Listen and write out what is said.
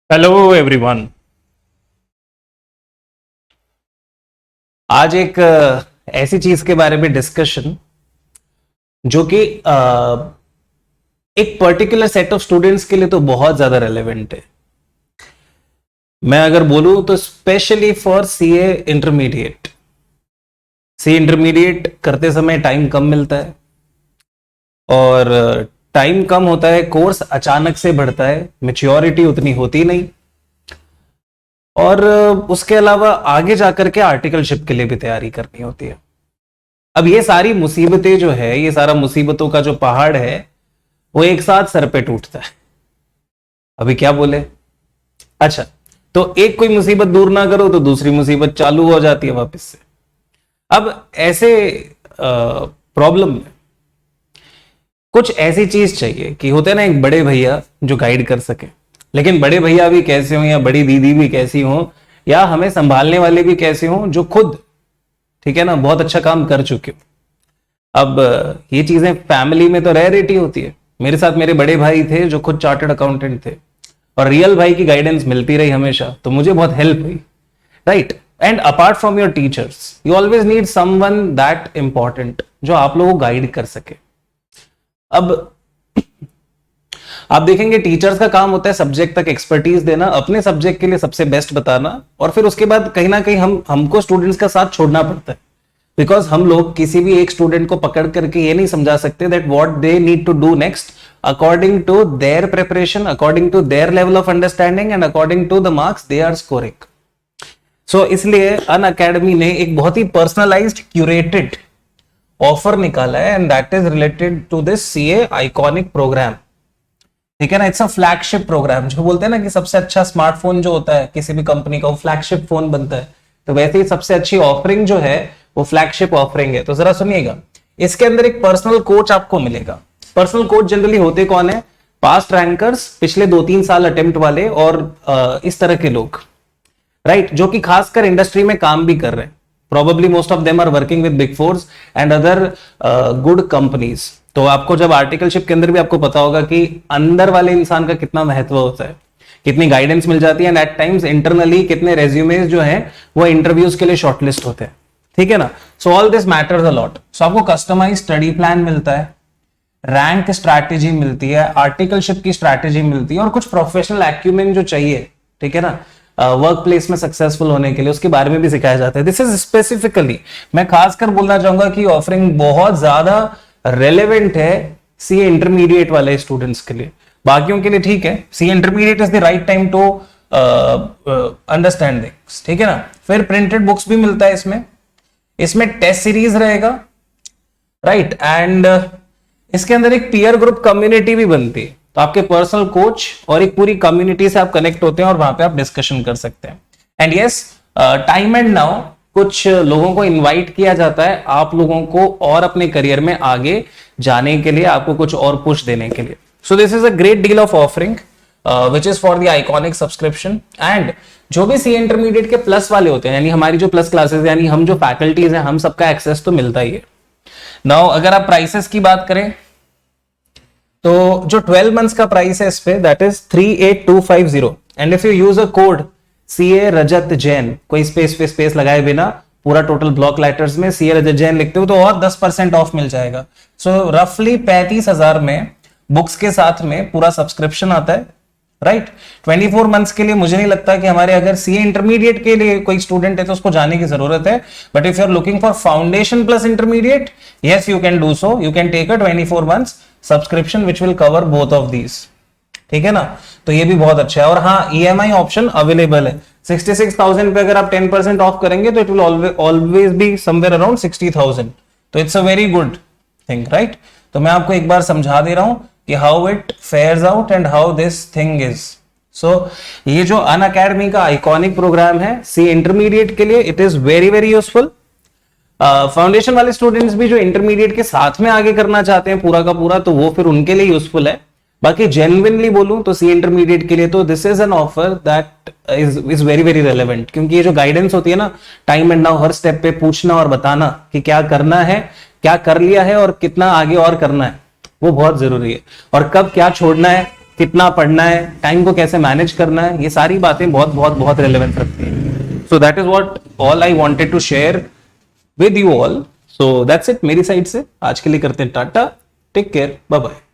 Hello everyone. आज एक ऐसी चीज के बारे में डिस्कशन जो कि एक पर्टिकुलर सेट ऑफ स्टूडेंट्स के लिए तो बहुत ज्यादा रेलेवेंट है। मैं अगर बोलूं तो specially for CA intermediate. CA intermediate करते समय टाइम कम मिलता है और टाइम कम होता है, कोर्स अचानक से बढ़ता है, मैच्योरिटी उतनी होती नहीं और उसके अलावा आगे जाकर के आर्टिकलशिप के लिए भी तैयारी करनी होती है। अब ये सारी मुसीबतें जो है, ये सारा मुसीबतों का जो पहाड़ है वो एक साथ सर पे टूटता है। अभी क्या बोले? अच्छा, तो एक कोई मुसीबत दूर ना करो तो दूसरी मुसीबत चालू हो जाती है वापस से। अब ऐसे प्रॉब्लम में कुछ ऐसी चीज चाहिए कि होते ना एक बड़े भैया जो गाइड कर सके। लेकिन बड़े भैया भी कैसे हो या बड़ी दीदी भी कैसी हो या हमें संभालने वाले भी कैसे हो जो खुद, ठीक है ना, बहुत अच्छा काम कर चुके हो। अब ये चीजें फैमिली में तो रेयरिटी होती है। मेरे साथ मेरे बड़े भाई थे जो खुद चार्टर्ड अकाउंटेंट थे और रियल भाई की गाइडेंस मिलती रही हमेशा, तो मुझे बहुत हेल्प हुई, right. And apart from your teachers you always need someone that important जो आप लोगों को गाइड कर सके। अब आप देखेंगे टीचर्स का काम होता है सब्जेक्ट तक एक्सपर्टीज देना, अपने सब्जेक्ट के लिए सबसे बेस्ट बताना, और फिर उसके बाद कहीं ना कहीं हमको स्टूडेंट्स का साथ छोड़ना पड़ता है। बिकॉज हम लोग किसी भी एक स्टूडेंट को पकड़ करके ये नहीं समझा सकते that what they need to do next according to their preparation, according to their level of understanding and according to the marks they are scoring. So इसलिए अनअकैडमी ने एक बहुत ही पर्सनलाइज्ड क्यूरेटेड ऑफर निकाला है and that is related to this CA iconic program. ठीक है ना, it's a flagship programme. जो बोलते हैं ना कि सबसे अच्छा स्मार्टफोन जो होता है किसी भी कंपनी का वो फ्लैगशिप फोन बनता है, तो वैसे ही सबसे अच्छी ऑफरिंग जो है वो फ्लैगशिप ऑफरिंग है। तो जरा सुनिएगा, इसके अंदर एक पर्सनल कोच आपको मिलेगा। पर्सनल कोच जनरली होते कौन है? पास्ट रैंकर्स, पिछले 2-3 साल अटेम्प्ट वाले और इस तरह के लोग, राइट, जो कि खासकर इंडस्ट्री में काम भी कर रहे हैं। Probably most of them are working with big fours and other good companies. तो आपको जब आर्टिकलशिप के अंदर भी आपको पता होगा कि अंदर वाले इंसान का कितना महत्व होता है, कितनी गाइडेंस मिल जाती है एंड एट टाइम्स इंटरनली कितने रेज्यूमेज जो है वो इंटरव्यूज के लिए शॉर्टलिस्ट होते हैं। ठीक है ना, so all this matters a lot. So आपको कस्टमाइज स्टडी प्लान मिलता है, रैंक स्ट्रैटेजी मिलती है, आर्टिकलशिप की स्ट्रैटेजी मिलती है और कुछ प्रोफेशनल एक्यूमेंट जो चाहिए, ठीक है ना, वर्क प्लेस में सक्सेसफुल होने के लिए, उसके बारे में भी सिखाया जाता है। दिस इज स्पेसिफिकली, मैं खासकर बोलना चाहूंगा कि ऑफरिंग बहुत ज्यादा रेलेवेंट है सीए इंटरमीडिएट वाले स्टूडेंट्स के लिए। बाकियों के लिए ठीक है, CA intermediate is the right time to understand things. ठीक है ना, फिर प्रिंटेड बुक्स भी मिलता है इसमें टेस्ट सीरीज रहेगा, राइट, एंड इसके अंदर एक पीयर ग्रुप कम्युनिटी भी बनती है। तो आपके पर्सनल कोच और एक पूरी कम्युनिटी से आप कनेक्ट होते हैं और वहां पे आप डिस्कशन कर सकते हैं। And yes, time and now कुछ लोगों को इनवाइट किया जाता है आप लोगों को और अपने करियर में आगे जाने के लिए, आपको कुछ और पुश देने के लिए। So this is a great deal of offering which is for the iconic subscription. And जो भी सीए इंटरमीडिएट के प्लस वाले होते हैं, यानी हमारी जो प्लस क्लासेस, यानी हम जो फैकल्टीज हैं, हम सबका एक्सेस तो मिलता ही है। नाउ अगर आप प्राइसेस की बात करें तो जो 12 मंथ्स का प्राइस है इस पे that is 38250 and if you use a code CA Rajat Jain, कोई स्पेस लगाए बिना पूरा टोटल ब्लॉक लेटर्स में सीए रजत जैन लिखते हो तो और 10% ऑफ मिल जाएगा। सो रफली 35,000 में बुक्स के साथ में पूरा सब्सक्रिप्शन आता है, राइट। 24 मंथ्स के लिए मुझे नहीं लगता कि हमारे अगर सीए इंटरमीडिएट के लिए कोई स्टूडेंट है तो उसको जाने की जरूरत है, but if you are looking for foundation plus intermediate, yes you can do so, you can take a 24 months subscription which will cover both of these. ठीक है ना, तो ये भी बहुत अच्छा है। और हाँ, ईएमआई ऑप्शन अवेलेबल है। 66,000 पे अगर आप 10% ऑफ करेंगे तो it will always be somewhere around 60,000। तो it's a very good thing, right. तो मैं आपको एक बार समझा दे रहा हूं कि how it fares out and how this thing is. So ये जो अनअकैडमी का आइकॉनिक प्रोग्राम है सी इंटरमीडिएट के लिए, it is very very useful. Foundation वाले स्टूडेंट्स भी जो इंटरमीडिएट के साथ में आगे करना चाहते हैं पूरा का पूरा, तो वो फिर उनके लिए यूजफुल है। बाकी जेन्युइनली बोलूं तो सी इंटरमीडिएट के लिए तो this is an offer that is very very relevant, क्योंकि ये जो गाइडेंस होती है ना, time and now, her step पे पूछना और बताना कि क्या करना है, क्या कर लिया है और कितना आगे और करना है, वो बहुत जरूरी है। और कब क्या छोड़ना है कितना पढ़ना है, टाइम को कैसे मैनेज करना है, ये सारी बातें बहुत बहुत बहुत रेलेवेंस रखती हैं. So that is what all I wanted to share with you all. So that's it मेरी साइड से. आज के लिए करते हैं tata. Take care. Bye bye.